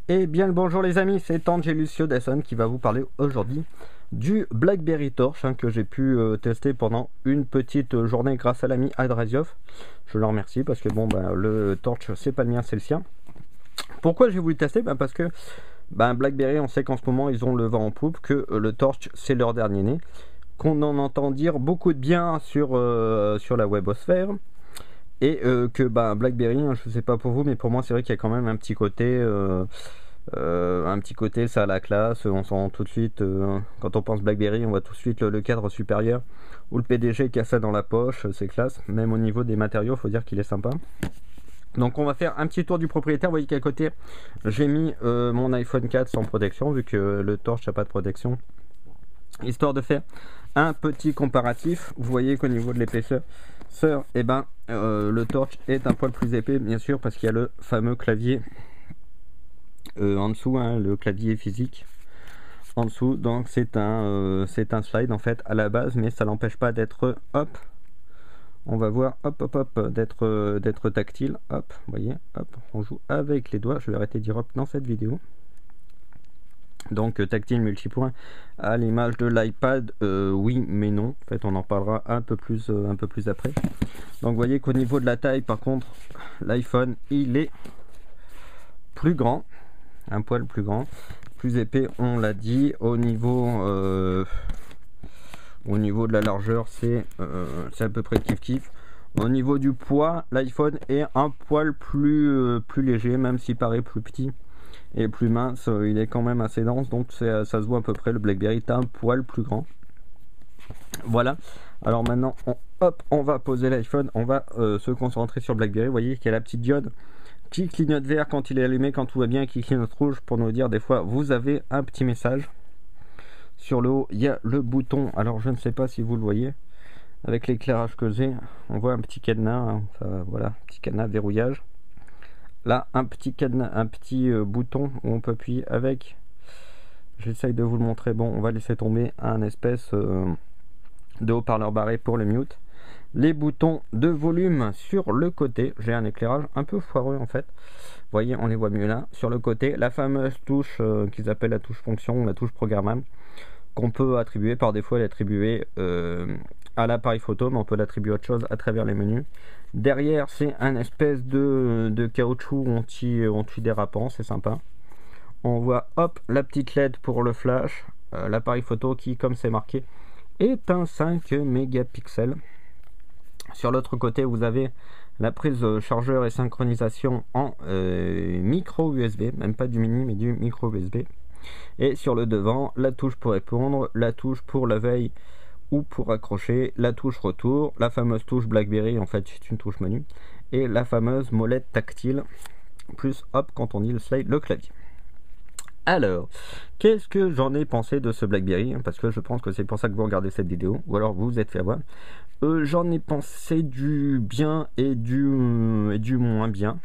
Et bien le bonjour les amis, c'est Angelusio Desson qui va vous parler aujourd'hui du BlackBerry Torch que j'ai pu tester pendant une petite journée grâce à l'ami Adrasiov. Je le remercie parce que bon le Torch c'est pas le mien, c'est le sien. Pourquoi j'ai voulu tester? Parce que BlackBerry, on sait qu'en ce moment ils ont le vent en poupe, que le Torch c'est leur dernier né, qu'on en entend dire beaucoup de bien sur la webosphère. Et que BlackBerry, je sais pas pour vous, mais pour moi c'est vrai qu'il y a quand même un petit côté ça a la classe. On sent tout de suite, quand on pense BlackBerry, on voit tout de suite le cadre supérieur ou le PDG qui a ça dans la poche, c'est classe. Même au niveau des matériaux, faut dire qu'il est sympa. Donc on va faire un petit tour du propriétaire. Vous voyez qu'à côté j'ai mis mon iPhone 4 sans protection, vu que le Torch n'a pas de protection, histoire de faire un petit comparatif. Vous voyez qu'au niveau de l'épaisseur, le Torch est un poil plus épais, bien sûr, parce qu'il y a le fameux clavier en dessous, le clavier physique en dessous. Donc c'est un slide en fait à la base, mais ça n'empêche pas d'être on va voir d'être tactile. Hop, vous voyez, hop, on joue avec les doigts. Je vais arrêter de dire hop dans cette vidéo. Donc tactile multipoint à l'image de l'iPad, oui mais non, en fait on en parlera un peu plus après. Donc vous voyez qu'au niveau de la taille, par contre, l'iPhone il est plus grand, un poil plus grand, plus épais, on l'a dit. Au niveau de la largeur, c'est à peu près kiff. Au niveau du poids, l'iPhone est un poil plus léger, même s'il paraît plus petit et plus mince, il est quand même assez dense, donc ça se voit à peu près. Le BlackBerry est un poil plus grand. Voilà, alors maintenant on va poser l'iPhone, on va se concentrer sur BlackBerry. Vous voyez qu'il y a la petite diode qui clignote vert quand il est allumé, quand tout va bien, qui clignote rouge pour nous dire des fois vous avez un petit message. Sur le haut il y a le bouton, alors je ne sais pas si vous le voyez avec l'éclairage que j'ai, on voit un petit cadenas, voilà, petit cadenas verrouillage. Là, un petit cadenas, un petit bouton où on peut appuyer avec. J'essaye de vous le montrer. Bon, on va laisser tomber un espèce de haut-parleur barré pour le mute. Les boutons de volume sur le côté. J'ai un éclairage un peu foireux en fait. Vous voyez, on les voit mieux là. Sur le côté, la fameuse touche qu'ils appellent la touche fonction, la touche programmable, qu'on peut attribuer par défaut. Elle est attribuée à l'appareil photo, mais on peut l'attribuer à autre chose à travers les menus. Derrière, c'est un espèce de caoutchouc anti-dérapant, c'est sympa. On voit hop la petite LED pour le flash, l'appareil photo qui, comme c'est marqué, est un 5 mégapixels. Sur l'autre côté, vous avez la prise chargeur et synchronisation en micro USB, même pas du mini mais du micro USB. Et sur le devant, la touche pour répondre, la touche pour la veille ou pour accrocher, la touche retour, la fameuse touche BlackBerry, en fait c'est une touche menu, et la fameuse molette tactile, plus hop quand on dit le slide, le clavier. Alors, qu'est-ce que j'en ai pensé de ce BlackBerry? Parce que je pense que c'est pour ça que vous regardez cette vidéo, ou alors vous vous êtes fait avoir. J'en ai pensé du bien et du moins bien.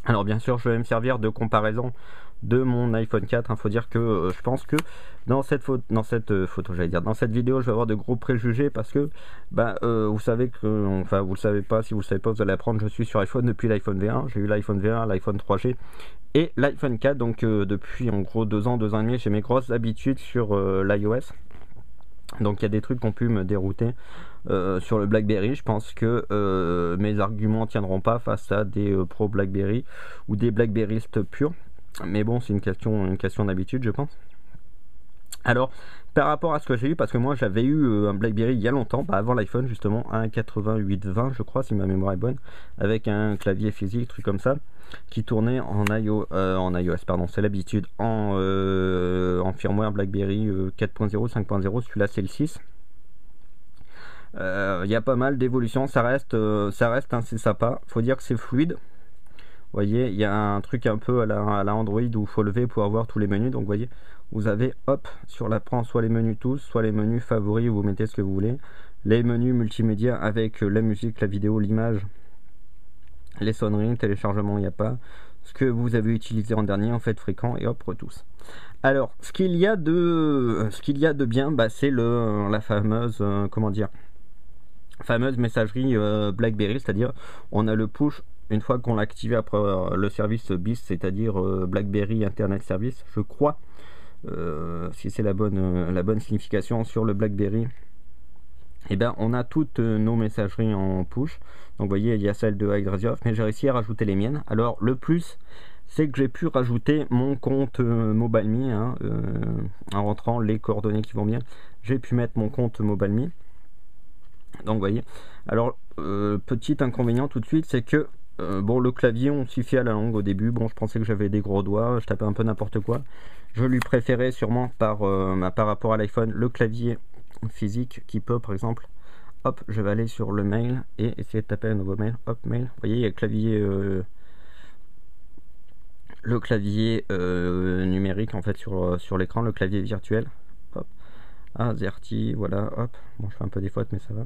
Alors bien sûr, je vais me servir de comparaison de mon iPhone 4. Faut dire que je pense que dans cette vidéo, je vais avoir de gros préjugés parce que vous savez que, enfin vous le savez pas, si vous le savez pas, vous allez apprendre. Je suis sur iPhone depuis l'iPhone V1. J'ai eu l'iPhone V1, l'iPhone 3G et l'iPhone 4. Donc depuis en gros 2 ans et demi, j'ai mes grosses habitudes sur l'iOS. Donc il y a des trucs qui ont pu me dérouter sur le BlackBerry. Je pense que mes arguments tiendront pas face à des pro BlackBerry ou des BlackBerryistes purs. Mais bon, c'est une question d'habitude, je pense. Alors, par rapport à ce que j'ai eu, parce que moi j'avais eu un BlackBerry il y a longtemps, avant l'iPhone justement, un 8820 je crois, si ma mémoire est bonne, avec un clavier physique, truc comme ça, qui tournait en iOS, pardon, c'est l'habitude, en firmware BlackBerry 4.0, 5.0, celui-là c'est le 6. Il y a pas mal d'évolutions, ça reste c'est sympa, faut dire que c'est fluide. Vous voyez, il y a un truc un peu à la Android où il faut lever pour avoir tous les menus. Donc vous voyez, vous avez hop sur l'écran soit les menus tous, soit les menus favoris où vous mettez ce que vous voulez, les menus multimédia avec la musique, la vidéo, l'image, les sonneries, téléchargement, il n'y a pas, ce que vous avez utilisé en dernier en fait fréquent, et hop tous. Alors ce qu'il y a de bien, c'est la fameuse fameuse messagerie BlackBerry, c'est-à-dire on a le push une fois qu'on l'a activé après le service BIS, c'est-à-dire BlackBerry Internet Service, je crois, si c'est la bonne signification sur le BlackBerry, et ben on a toutes nos messageries en push. Donc vous voyez, il y a celle de Hydrasio, mais j'ai réussi à rajouter les miennes. Alors le plus, c'est que j'ai pu rajouter mon compte MobileMe, hein, en rentrant les coordonnées qui vont bien. J'ai pu mettre mon compte MobileMe. Donc vous voyez. Alors petit inconvénient tout de suite, c'est que bon, le clavier, on s'y fait à la langue au début. Bon, je pensais que j'avais des gros doigts, je tapais un peu n'importe quoi. Je lui préférais sûrement par rapport à l'iPhone le clavier physique qui peut, par exemple, hop, je vais aller sur le mail et essayer de taper un nouveau mail. Hop, mail. Vous voyez, il y a le clavier numérique en fait sur l'écran, le clavier virtuel. Hop, AZERTY, voilà, hop. Bon, je fais un peu des fautes, mais ça va.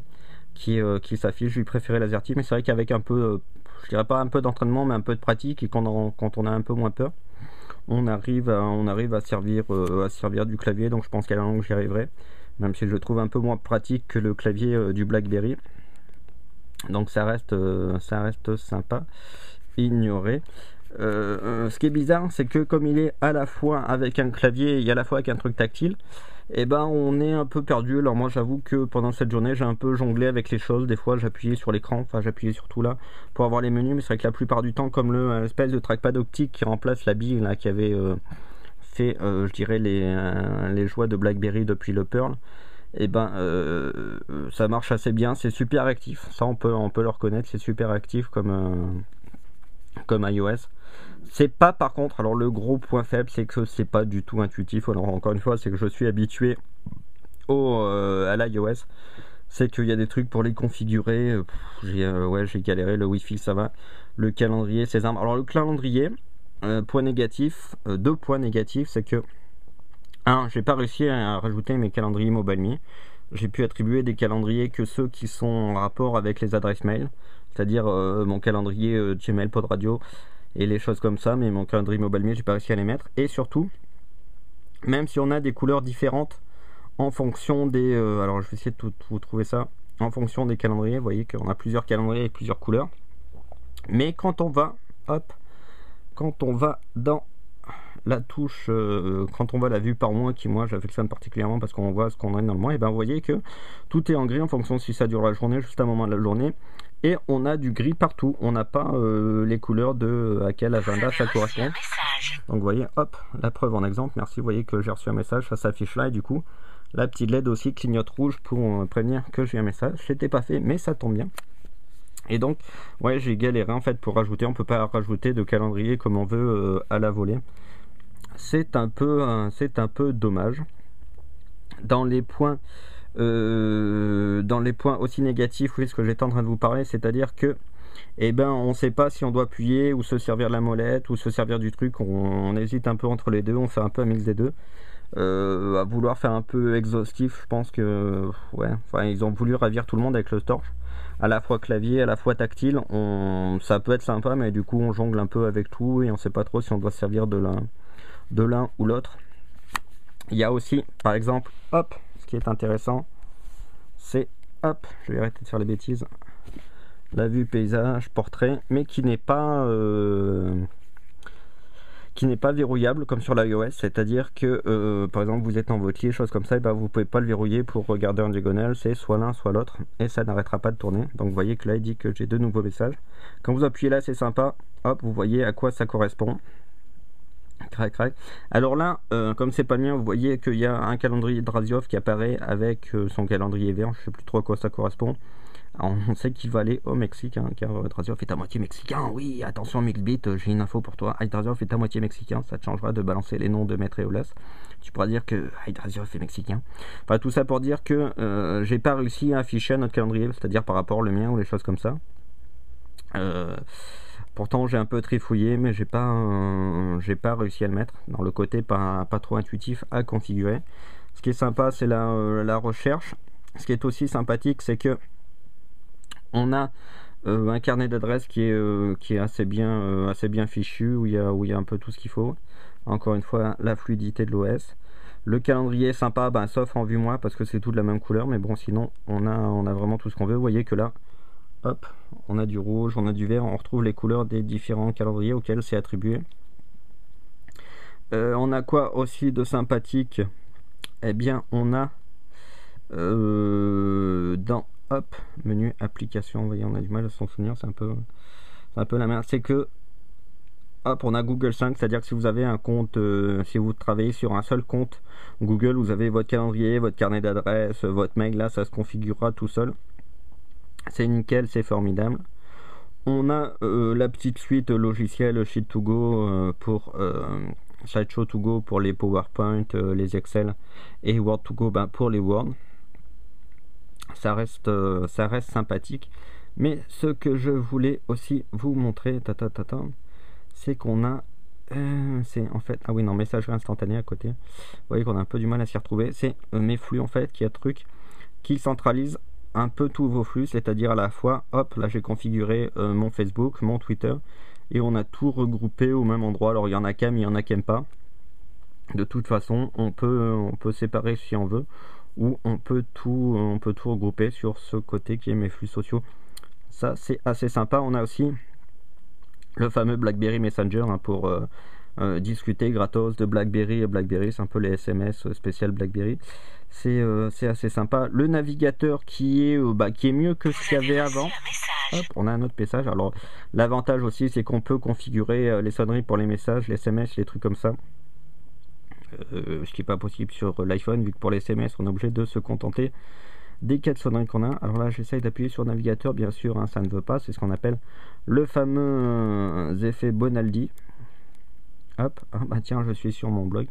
Qui s'affiche. Je lui préférais l'AZERTY, mais c'est vrai qu'avec un peu, je dirais pas un peu d'entraînement, mais un peu de pratique, et quand on a un peu moins peur, on arrive à servir du clavier. Donc je pense qu'à la longue j'y arriverai, même si je le trouve un peu moins pratique que le clavier du BlackBerry. Donc ça reste sympa, ignoré. Ce qui est bizarre, c'est que comme il est à la fois avec un clavier et à la fois avec un truc tactile, et ben on est un peu perdu. Alors moi j'avoue que pendant cette journée j'ai un peu jonglé avec les choses. Des fois j'appuyais sur l'écran, enfin j'appuyais surtout là pour avoir les menus, mais c'est vrai que la plupart du temps, comme l'espèce de trackpad optique qui remplace la bille là qui avait fait je dirais les joies de BlackBerry depuis le Pearl, et ben ça marche assez bien, c'est super actif, ça on peut le reconnaître, c'est super actif comme iOS. C'est pas, par contre, alors le gros point faible, c'est que c'est pas du tout intuitif. Alors encore une fois, c'est que je suis habitué à l'iOS, c'est qu'il y a des trucs pour les configurer. J'ai galéré. Le Wi-Fi, ça va. Le calendrier, c'est simple. Alors le calendrier, point négatif, deux points négatifs, c'est que j'ai pas réussi à rajouter mes calendriers MobileMe. J'ai pu attribuer des calendriers que ceux qui sont en rapport avec les adresses mail, c'est-à-dire mon calendrier Gmail, Pod Radio et les choses comme ça, mais mon calendrier MobileMe, j'ai pas réussi à les mettre. Et surtout, même si on a des couleurs différentes en fonction des... alors je vais essayer de vous trouver ça. En fonction des calendriers, vous voyez qu'on a plusieurs calendriers avec plusieurs couleurs. Mais quand on va, hop, quand on va dans la touche, quand on voit la vue par mois, qui moi j'affectionne particulièrement parce qu'on voit ce qu'on a dans le mois, et ben vous voyez que tout est en gris en fonction si ça dure la journée, juste à un moment de la journée, et on a du gris partout, on n'a pas les couleurs de à quel agenda ça correspond. Donc vous voyez, hop, la preuve en exemple, merci, vous voyez que j'ai reçu un message, ça s'affiche là, et du coup la petite LED aussi clignote rouge pour prévenir que j'ai un message. C'était pas fait, mais ça tombe bien. Et donc ouais, j'ai galéré en fait pour rajouter, on peut pas rajouter de calendrier comme on veut à la volée. C'est un peu dommage. Dans les points aussi négatifs, oui, ce que j'étais en train de vous parler, c'est-à-dire que on ne sait pas si on doit appuyer ou se servir de la molette ou se servir du truc. On hésite un peu entre les deux, on fait un peu un mix des deux. À vouloir faire un peu exhaustif, je pense que ils ont voulu ravir tout le monde avec le torche, à la fois clavier, à la fois tactile. Ça peut être sympa, mais du coup on jongle un peu avec tout et on sait pas trop si on doit se servir de l'un ou l'autre. Il y a aussi, par exemple, hop, ce qui est intéressant, c'est, hop, je vais arrêter de faire les bêtises, la vue paysage, portrait, mais qui n'est pas verrouillable comme sur l'iOS, c'est-à-dire que, par exemple, vous êtes en voilier, choses comme ça, et ben vous pouvez pas le verrouiller pour regarder en diagonale, c'est soit l'un, soit l'autre, et ça n'arrêtera pas de tourner. Donc vous voyez que là, il dit que j'ai deux nouveaux messages. Quand vous appuyez là, c'est sympa, hop, vous voyez à quoi ça correspond. Crac, crac. Alors là, comme c'est pas le mien, vous voyez qu'il y a un calendrier de Drasiov qui apparaît avec son calendrier vert. Je sais plus trop à quoi ça correspond. Alors, on sait qu'il va aller au Mexique, hein, car Drasiov est à moitié mexicain. Oui, attention Mixbit, j'ai une info pour toi. Drasiov est à moitié mexicain. Ça te changera de balancer les noms de Maître et Olas. Tu pourras dire que Drasiov est mexicain. Enfin, tout ça pour dire que j'ai pas réussi à afficher notre calendrier, c'est-à-dire par rapport au mien ou les choses comme ça. Pourtant j'ai un peu trifouillé, mais j'ai pas réussi à le mettre dans le côté pas trop intuitif à configurer. Ce qui est sympa, c'est la recherche. Ce qui est aussi sympathique, c'est que on a un carnet d'adresses qui est assez bien fichu, où il y a un peu tout ce qu'il faut. Encore une fois, la fluidité de l'OS. Le calendrier est sympa, sauf en vue moi, parce que c'est tout de la même couleur, mais bon, sinon on a vraiment tout ce qu'on veut. Vous voyez que là, hop, on a du rouge, on a du vert, on retrouve les couleurs des différents calendriers auxquels c'est attribué. On a quoi aussi de sympathique? Eh bien, on a dans hop, menu application, vous voyez, on a du mal à s'en souvenir, c'est un peu la merde. C'est que hop, on a Google Sync, c'est-à-dire que si vous avez un compte, si vous travaillez sur un seul compte Google, vous avez votre calendrier, votre carnet d'adresse, votre mail, là, ça se configurera tout seul. C'est nickel, c'est formidable. On a la petite suite logicielle Sheet2Go pour Slideshow2Go pour les PowerPoint, les Excel, et Word2Go pour les Word. Ça reste sympathique. Mais ce que je voulais aussi vous montrer, c'est qu'on a c'est en fait, ah oui non, messagerie instantanée à côté. Vous voyez qu'on a un peu du mal à s'y retrouver. C'est mes flux en fait, qui est un truc qui centralise un peu tous vos flux, c'est-à-dire à la fois, hop, là j'ai configuré mon Facebook, mon Twitter, et on a tout regroupé au même endroit. Alors il y en a qui aiment, il y en a qui n'aiment pas. De toute façon, on peut séparer si on veut, ou on peut tout regrouper sur ce côté qui est mes flux sociaux. Ça c'est assez sympa. On a aussi le fameux BlackBerry Messenger pour discuter gratos de BlackBerry et BlackBerry, c'est un peu les SMS spécial BlackBerry. C'est assez sympa. Le navigateur qui est mieux que ce qu'il y avait avant. Hop, on a un autre message. Alors l'avantage aussi, c'est qu'on peut configurer les sonneries pour les messages, les SMS, les trucs comme ça. Ce qui n'est pas possible sur l'iPhone, vu que pour les SMS, on est obligé de se contenter des 4 sonneries qu'on a. Alors là, j'essaye d'appuyer sur le navigateur, bien sûr, hein, ça ne veut pas. C'est ce qu'on appelle le fameux effet Bonaldi. Hop, ah, bah tiens, je suis sur mon blog.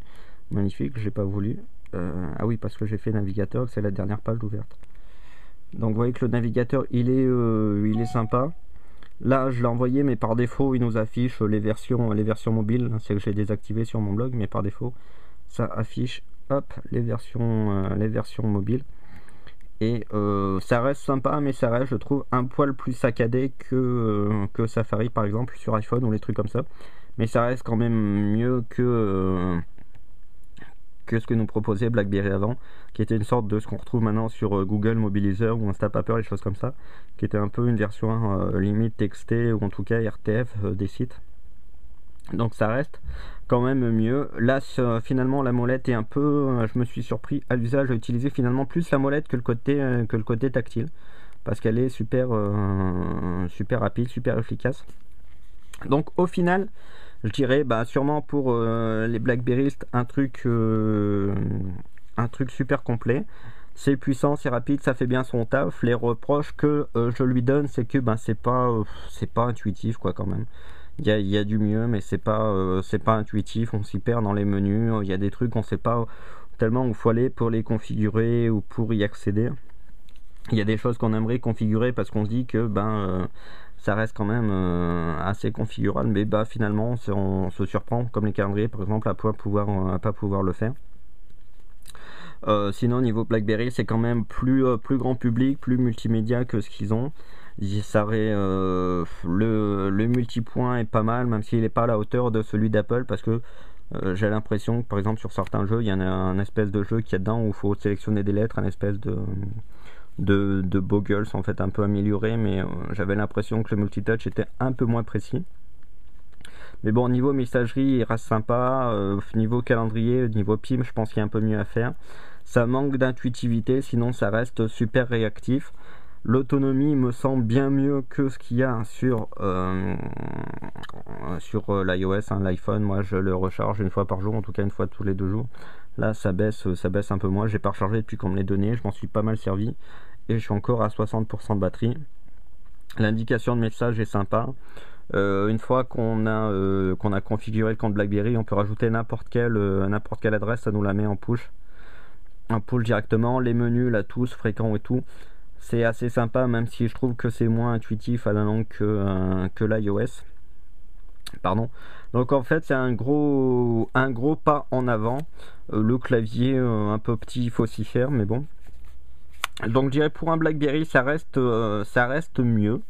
Magnifique, j'ai pas voulu. Ah oui, parce que j'ai fait navigateur, c'est la dernière page ouverte. Donc vous voyez que le navigateur, il est sympa. Là, je l'ai envoyé, mais par défaut, il nous affiche les versions mobiles. C'est que j'ai désactivé sur mon blog, mais par défaut, ça affiche, hop, les versions mobiles. Et ça reste sympa, mais ça reste, je trouve, un poil plus saccadé que Safari, par exemple, sur iPhone ou les trucs comme ça. Mais ça reste quand même mieux que ce que nous proposait BlackBerry avant, qui était une sorte de ce qu'on retrouve maintenant sur Google Mobilizer ou Instapaper, les choses comme ça, qui était un peu une version limite textée, ou en tout cas RTF des sites. Donc ça reste quand même mieux. Là, finalement, la molette est un peu... je me suis surpris à l'usage à utiliser finalement plus la molette que le côté tactile, parce qu'elle est super rapide, super efficace. Donc au final, je dirais sûrement pour les BlackBerrystes un truc super complet. C'est puissant, c'est rapide, ça fait bien son taf. Les reproches que je lui donne, c'est que c'est pas intuitif quoi quand même. Il y a du mieux, mais c'est pas intuitif. On s'y perd dans les menus. Il y a des trucs on sait pas tellement où il faut aller pour les configurer ou pour y accéder. Il y a des choses qu'on aimerait configurer parce qu'on se dit que ça reste quand même assez configurable, mais finalement on se surprend, comme les calendriers par exemple, à pas pouvoir le faire. Sinon niveau BlackBerry, c'est quand même plus grand public, plus multimédia que ce qu'ils ont. Le multipoint est pas mal, même s'il n'est pas à la hauteur de celui d'Apple, parce que j'ai l'impression que par exemple sur certains jeux, il y en a un espèce de jeu qui est dedans où il faut sélectionner des lettres, un espèce de boggles en fait un peu amélioré, mais j'avais l'impression que le multitouch était un peu moins précis. Mais bon, niveau messagerie, il reste sympa. Niveau calendrier, niveau PIM, je pense qu'il y a un peu mieux à faire. Ça manque d'intuitivité, sinon ça reste super réactif. L'autonomie me semble bien mieux que ce qu'il y a sur l'iOS, l'iPhone. Moi, je le recharge une fois par jour, en tout cas une fois tous les 2 jours. Là, ça baisse un peu moins. J'ai pas rechargé depuis qu'on me l'a donné. Je m'en suis pas mal servi et je suis encore à 60% de batterie. L'indication de message est sympa. Une fois qu'on a configuré le compte BlackBerry, on peut rajouter n'importe quelle adresse, ça nous la met en push directement. Les menus, là, tous fréquents et tout, c'est assez sympa, même si je trouve que c'est moins intuitif à la langue que l'iOS. Pardon. Donc en fait c'est un gros pas en avant. Le clavier un peu petit, il faut s'y faire, mais bon. Donc je dirais pour un BlackBerry ça reste mieux.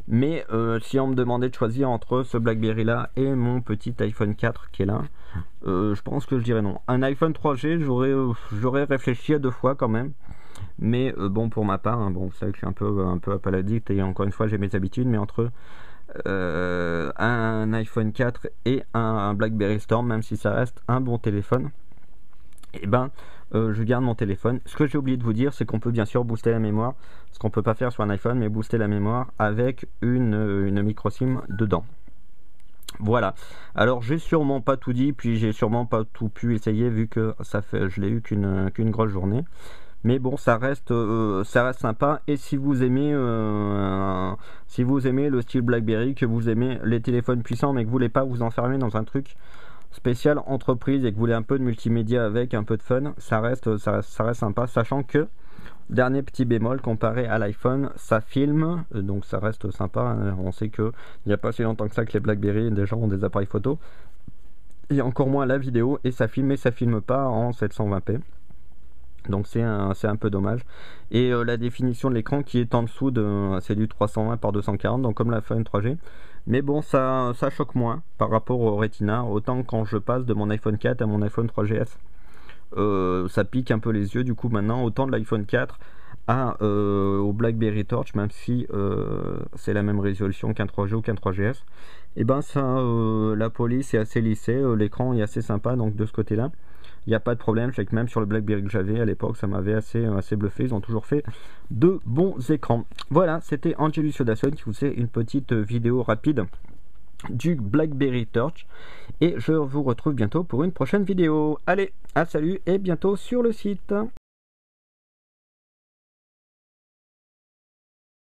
Mais si on me demandait de choisir entre ce BlackBerry là et mon petit iPhone 4 qui est là, je pense que je dirais non. Un iPhone 3G, j'aurais réfléchi à 2 fois quand même. Mais bon, pour ma part, hein, bon, vous savez que je suis un peu Apple addict et encore une fois j'ai mes habitudes, mais entre un iPhone 4 et un BlackBerry Storm, même si ça reste un bon téléphone, et ben je garde mon téléphone. Ce que j'ai oublié de vous dire, c'est qu'on peut bien sûr booster la mémoire, ce qu'on peut pas faire sur un iPhone, mais booster la mémoire avec une micro SIM dedans. Voilà, alors j'ai sûrement pas tout dit, puis j'ai sûrement pas tout pu essayer vu que je l'ai eu qu'une grosse journée. Mais bon, ça reste sympa. Et si vous aimez le style BlackBerry, que vous aimez les téléphones puissants, mais que vous voulez pas vous enfermer dans un truc spécial entreprise et que vous voulez un peu de multimédia avec, un peu de fun, ça reste sympa, sachant que dernier petit bémol, comparé à l'iPhone, ça filme, donc ça reste sympa. On sait que il n'y a pas si longtemps que ça que les BlackBerry déjà ont des appareils photo, et encore moins la vidéo, et ça filme pas en 720p. Donc c'est un peu dommage. Et la définition de l'écran qui est en dessous c'est du 320 par 240, donc comme l'iPhone 3G. Mais bon, ça choque moins par rapport au Retina. Autant quand je passe de mon iPhone 4 à mon iPhone 3GS, ça pique un peu les yeux. Du coup maintenant, autant de l'iPhone 4 au BlackBerry Torch, même si c'est la même résolution qu'un 3G ou qu'un 3GS, et ben ça, la police est assez lissée, l'écran est assez sympa, donc de ce côté là il n'y a pas de problème. Je sais que même sur le BlackBerry que j'avais à l'époque, ça m'avait assez bluffé. Ils ont toujours fait de bons écrans. Voilà, c'était Angelus Audacion qui vous fait une petite vidéo rapide du BlackBerry Torch, et je vous retrouve bientôt pour une prochaine vidéo. Allez, à salut et bientôt sur le site.